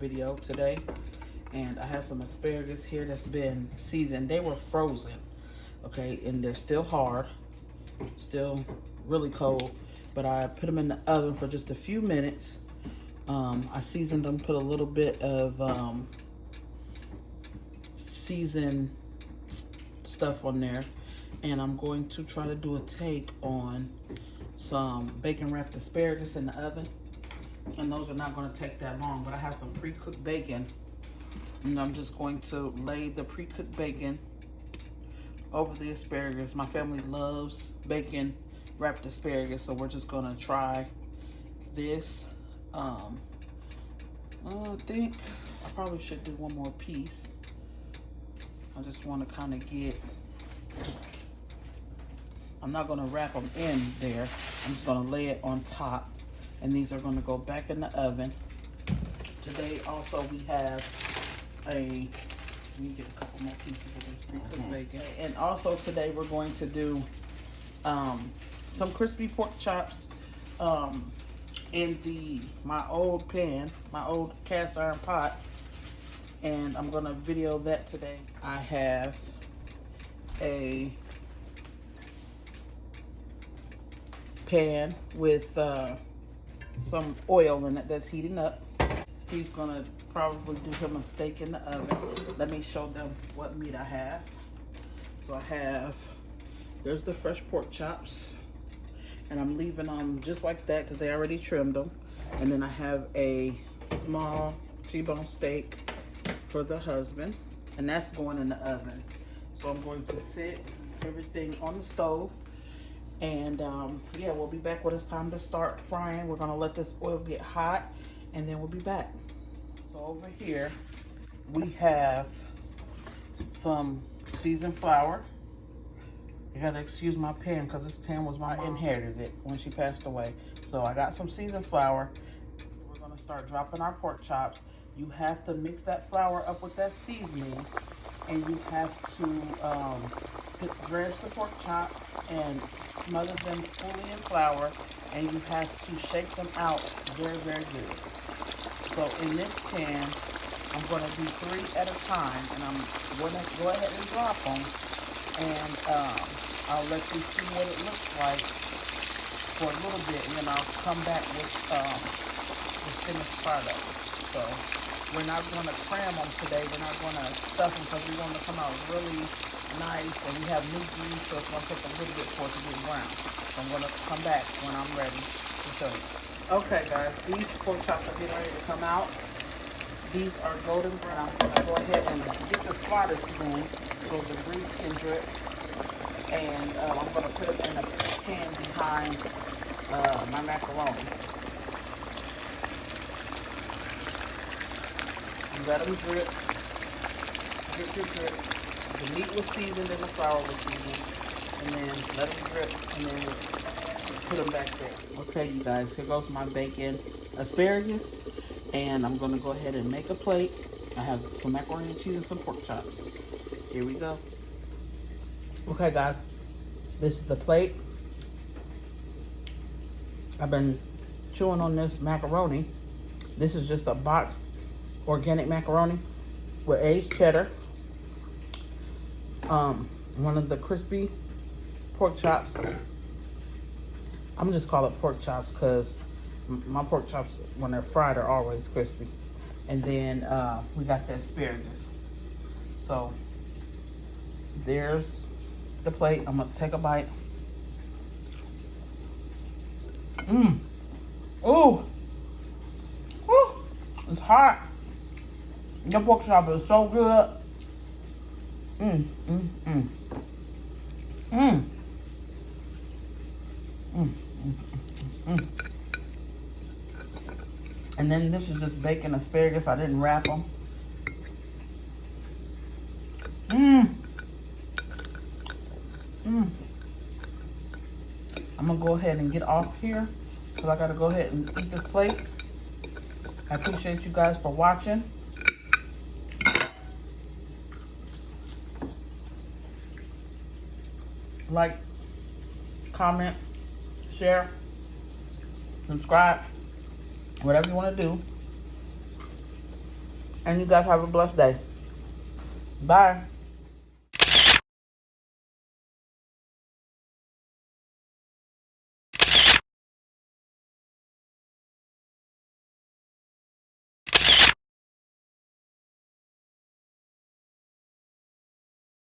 video today. And I have some asparagus here that's been seasoned. They were frozen, okay, and they're still hard, still really cold, but I put them in the oven for just a few minutes. I seasoned them, put a little bit of seasoned stuff on there, and I'm going to try to do a take on some bacon wrapped asparagus in the oven. And those are not going to take that long, but I have some pre-cooked bacon, and I'm just going to lay the pre-cooked bacon over the asparagus. My family loves bacon wrapped asparagus, so we're just going to try this. I think I probably should do one more piece. I just want to kind of get, I'm not going to wrap them in there. I'm just going to lay it on top, and these are going to go back in the oven. Today also we have let me get a couple more pieces of this pre-cooked bacon. And also today we're going to do some crispy pork chops in my old pan, my old cast iron pot, and I'm gonna video that today. I have a pan with some oil in it that's heating up. He's gonna probably do him a steak in the oven. Let me show them what meat I have. So I have, there's the fresh pork chops, and I'm leaving them just like that because they already trimmed them. And then I have a small T-bone steak for the husband, and that's going in the oven. So I'm going to set everything on the stove, and yeah, we'll be back when it's time to start frying. We're gonna let this oil get hot, and then we'll be back. So over here we have some seasoned flour. You gotta excuse my pan because this pan was my inherited it when she passed away. So I got some seasoned flour. We're gonna start dropping our pork chops. You have to mix that flour up with that seasoning, and you have to dredge the pork chops and smother them fully in flour, and you have to shake them out very, very good. So in this pan, I'm gonna do 3 at a time, and I'm gonna go ahead and drop them, and I'll let you see what it looks like for a little bit, and then I'll come back with the finished product. So we're not going to cram them today. We're not going to stuff them because we want them to come out really nice, and we have new grease, so it's going to take a little bit for it to get brown. So I'm going to come back when I'm ready to show you. Okay, guys, these pork chops are getting ready to come out. These are golden brown. I'm going to go ahead and get the slaughter spoon so the grease can drip. And I'm going to put it in a pan behind my macaroni. You let them drip, drip. The meat was seasoned and the flour was seasoned. And then let them drip, and then put them back there. Okay, you guys, here goes my bacon asparagus. And I'm going to go ahead and make a plate. I have some macaroni and cheese and some pork chops. Here we go. Okay, guys, this is the plate. I've been chewing on this macaroni. This is just a boxed organic macaroni with aged cheddar. One of the crispy pork chops. I'm just call it pork chops because my pork chops, when they're fried, are always crispy. And then we got the asparagus. So there's the plate. I'm gonna take a bite. Ooh. Woo. It's hot. Your pork chop is so good. And then this is just bacon asparagus. I didn't wrap them. I'm gonna go ahead and get off here because I gotta go ahead and eat this plate. I appreciate you guys for watching. Like, comment, share, subscribe, whatever you want to do. And you guys have a blessed day. Bye.